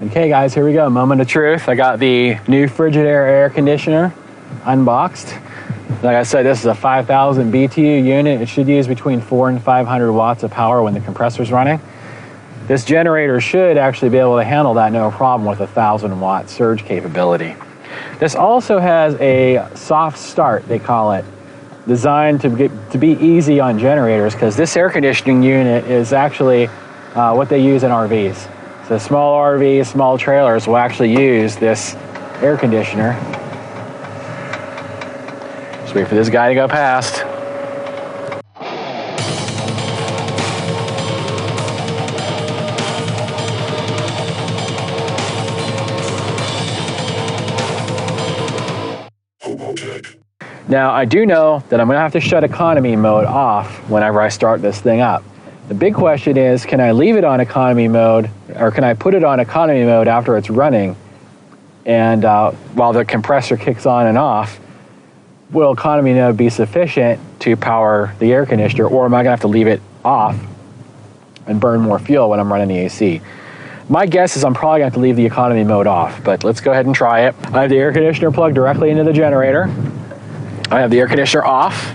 Okay guys, here we go, moment of truth. I got the new Frigidaire air conditioner unboxed. Like I said, this is a 5,000 BTU unit. It should use between 400 and 500 watts of power when the compressor's running. This generator should actually be able to handle that no problem with a 1,000 watt surge capability. This also has a soft start, they call it, designed to be easy on generators, because this air conditioning unit is actually what they use in RVs. So small RVs, small trailers will actually use this air conditioner. Just wait for this guy to go past. HOBOTECH. Now I do know that I'm gonna have to shut economy mode off whenever I start this thing up. The big question is, can I leave it on economy mode, or can I put it on economy mode after it's running, and while the compressor kicks on and off, will economy mode be sufficient to power the air conditioner, or am I gonna have to leave it off and burn more fuel when I'm running the AC? My guess is I'm probably gonna have to leave the economy mode off, but let's go ahead and try it. I have the air conditioner plugged directly into the generator. I have the air conditioner off.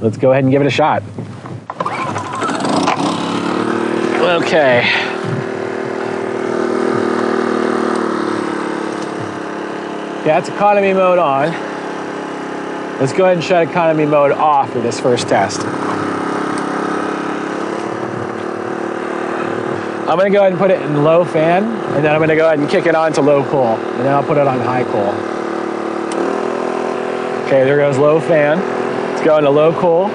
Let's go ahead and give it a shot. Okay. Yeah, it's economy mode on. Let's go ahead and shut economy mode off for this first test. I'm gonna go ahead and put it in low fan, and then I'm gonna go ahead and kick it on to low cool, and then I'll put it on high cool. Okay, there goes low fan. Let's go into low cool.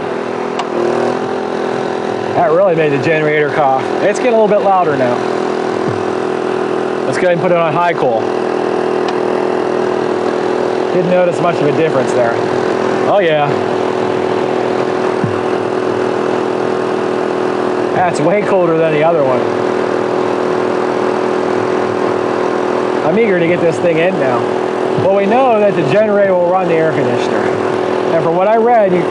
That really made the generator cough. It's getting a little bit louder now. Let's go ahead and put it on high cool. Didn't notice much of a difference there. Oh yeah. That's way colder than the other one. I'm eager to get this thing in now. Well, we know that the generator will run the air conditioner. And from what I read, you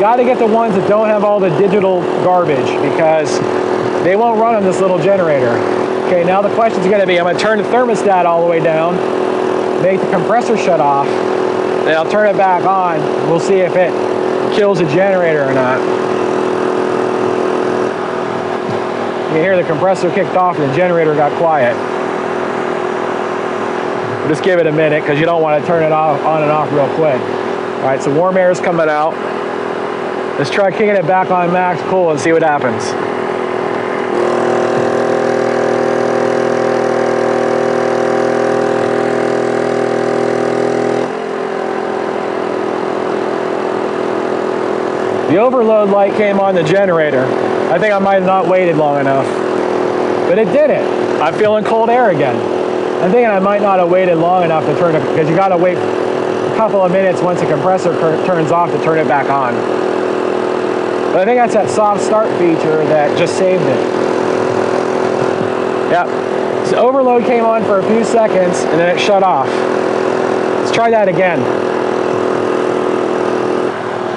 got to get the ones that don't have all the digital garbage, because they won't run on this little generator. Okay, now the question's going to be, I'm going to turn the thermostat all the way down, make the compressor shut off, then I'll turn it back on. We'll see if it kills the generator or not. You can hear the compressor kicked off and the generator got quiet. We'll just give it a minute, because you don't want to turn it off, on and off real quick. All right, so warm air is coming out. Let's try kicking it back on max cool and see what happens. The overload light came on the generator. I think I might have not waited long enough, but it didn't. I'm feeling cold air again. I'm thinking I might not have waited long enough to turn it, because you got to wait a couple of minutes once the compressor turns off to turn it back on. But I think that's that soft start feature that just saved it. Yep. So overload came on for a few seconds and then it shut off. Let's try that again.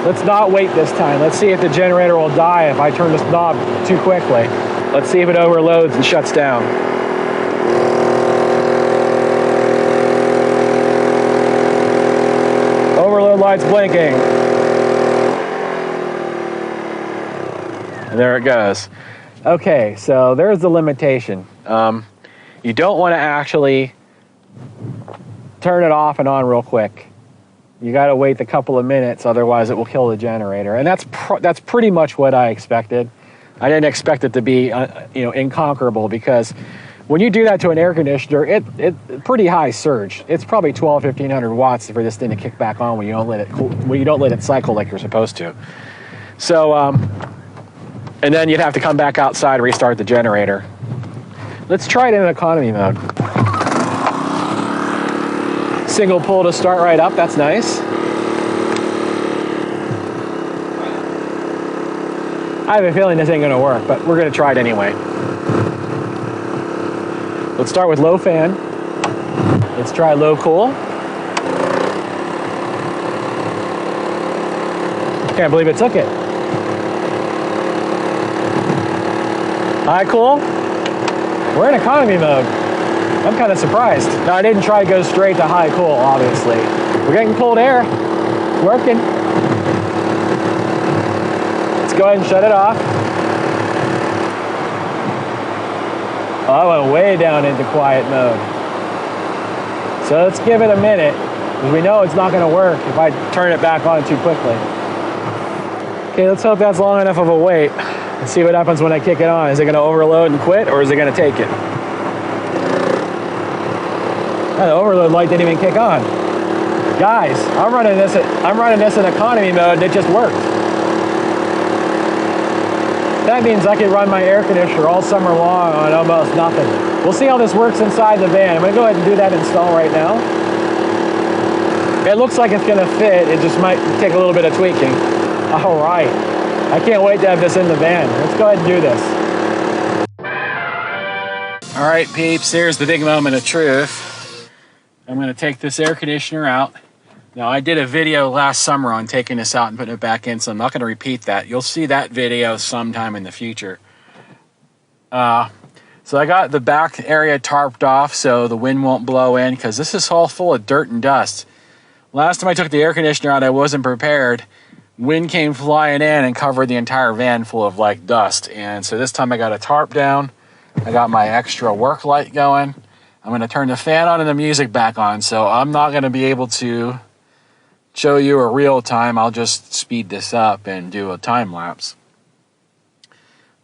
Let's not wait this time. Let's see if the generator will die if I turn this knob too quickly. Let's see if it overloads and shuts down. Overload light's blinking. And there it goes. Okay, so there's the limitation. You don't want to actually turn it off and on real quick. You got to wait a couple of minutes, otherwise it will kill the generator. And that's pretty much what I expected. I didn't expect it to be inconquerable, because when you do that to an air conditioner, it's pretty high surge. It's probably 1,200–1,500 watts for this thing to kick back on when you don't let it cycle like you're supposed to. So, and then you'd have to come back outside and restart the generator. Let's try it in economy mode. Single pull to start right up, that's nice. I have a feeling this ain't gonna work, but we're gonna try it anyway. Let's start with low fan. Let's try low cool. Can't believe it took it. High cool. We're in economy mode. I'm kind of surprised. Now, I didn't try to go straight to high cool, obviously. We're getting cold air. It's working. Let's go ahead and shut it off. Oh, I went way down into quiet mode. So let's give it a minute, because we know it's not going to work if I turn it back on too quickly. Okay, let's hope that's long enough of a wait. Let's see what happens when I kick it on. Is it going to overload and quit, or is it going to take it? Oh, the overload light didn't even kick on. Guys, I'm running this in economy mode, and it just worked. That means I can run my air conditioner all summer long on almost nothing. We'll see how this works inside the van. I'm going to go ahead and do that install right now. It looks like it's going to fit. It just might take a little bit of tweaking. All right. I can't wait to have this in the van. Let's go ahead and do this. All right, peeps, here's the big moment of truth. I'm going to take this air conditioner out. Now, I did a video last summer on taking this out and putting it back in, so I'm not going to repeat that. You'll see that video sometime in the future. So I got the back area tarped off so the wind won't blow in, because this is all full of dirt and dust. Last time I took the air conditioner out, I wasn't prepared. Wind came flying in and covered the entire van full of like dust. And so this time I got a tarp down. I got my extra work light going. I'm going to turn the fan on and the music back on, so I'm not going to be able to show you a real time. I'll just speed this up and do a time lapse.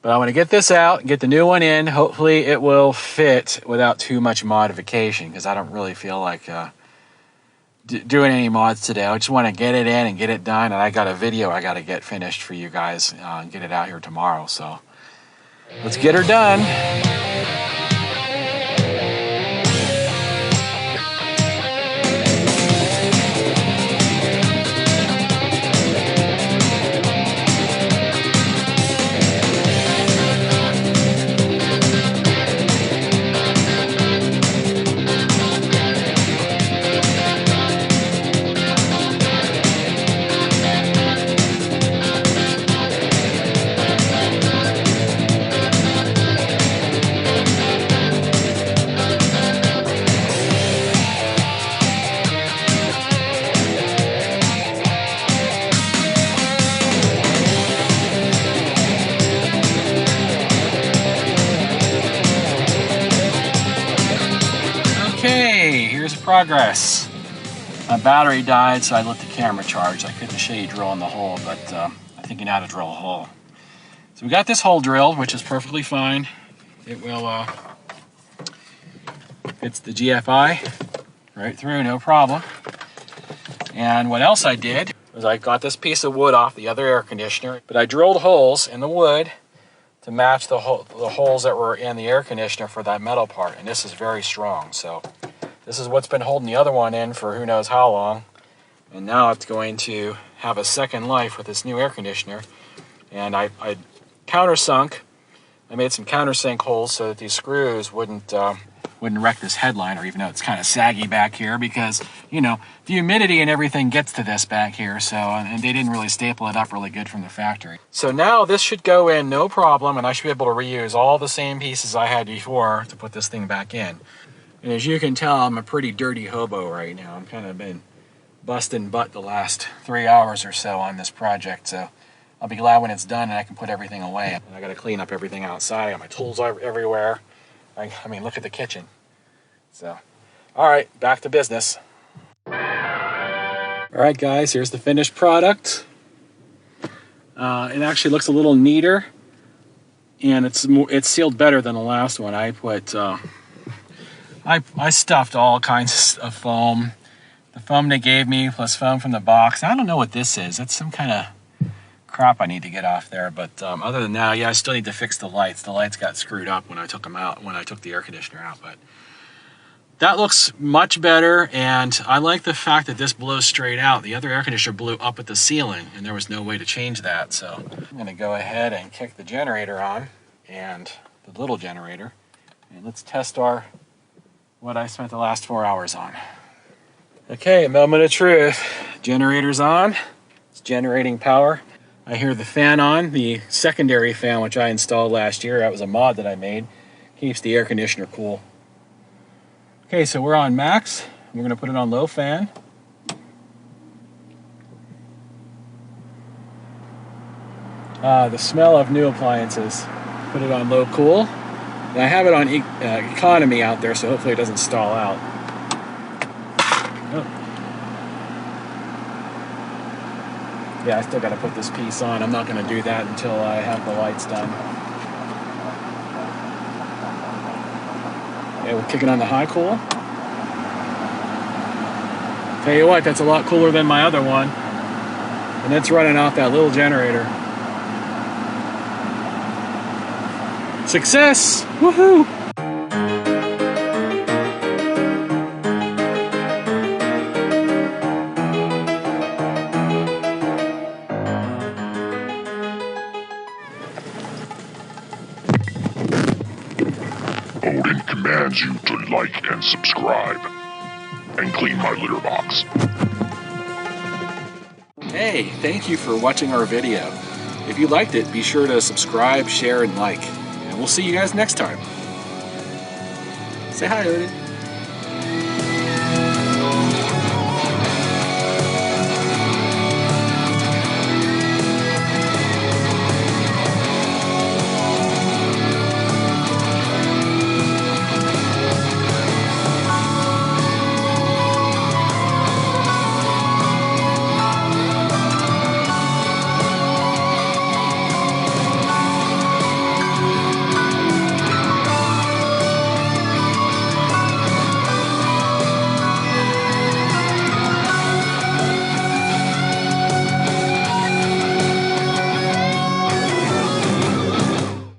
But I want to get this out and get the new one in. Hopefully it will fit without too much modification, because I don't really feel like doing any mods today. I just want to get it in and get it done, and I got a video I got to get finished for you guys and get it out here tomorrow. So let's get her done. Okay, here's progress. My battery died, so I let the camera charge. I couldn't show you drilling the hole, but I think you know how to drill a hole. So we got this hole drilled, which is perfectly fine. It will fits the GFI right through, no problem. And what else I did was I got this piece of wood off the other air conditioner, but I drilled holes in the wood to match the holes that were in the air conditioner for that metal part, and this is very strong. So this is what's been holding the other one in for who knows how long, and now it's going to have a second life with this new air conditioner. And I countersunk. I made some countersink holes so that these screws wouldn't wreck this headliner, even though it's kind of saggy back here, because, you know, the humidity and everything gets to this back here, so, and they didn't really staple it up really good from the factory. So now this should go in no problem, and I should be able to reuse all the same pieces I had before to put this thing back in. And as you can tell, I'm a pretty dirty hobo right now. I'm kind of been busting butt the last 3 hours or so on this project, so I'll be glad when it's done and I can put everything away. And I got to clean up everything outside. I got my tools everywhere. I mean, look at the kitchen. So, all right, back to business. All right, guys, here's the finished product. It actually looks a little neater, and it's sealed better than the last one. I put I stuffed all kinds of foam. The foam they gave me plus foam from the box. I don't know what this is. It's some kind of crap I need to get off there, but other than that, yeah, I still need to fix the lights. The lights got screwed up when I took them out, when I took the air conditioner out, but that looks much better, and I like the fact that this blows straight out. The other air conditioner blew up at the ceiling, and there was no way to change that, so I'm going to go ahead and kick the generator on, and the little generator, and let's test what I spent the last 4 hours on. Okay, moment of truth. Generator's on. It's generating power. I hear the fan on, the secondary fan, which I installed last year. That was a mod that I made. Keeps the air conditioner cool. Okay, so we're on max. We're gonna put it on low fan. The smell of new appliances. Put it on low cool. And I have it on economy out there, so hopefully it doesn't stall out. Oh. Yeah, I still gotta put this piece on. I'm not gonna do that until I have the lights done. Okay, we'll kick it on the high cool. Tell you what, that's a lot cooler than my other one. And it's running off that little generator. Success! Woohoo! HOBOTECH commands you to like and subscribe, and clean my litter box. Hey, thank you for watching our video. If you liked it, be sure to subscribe, share, and like. And we'll see you guys next time. Say hi, HOBOTECH.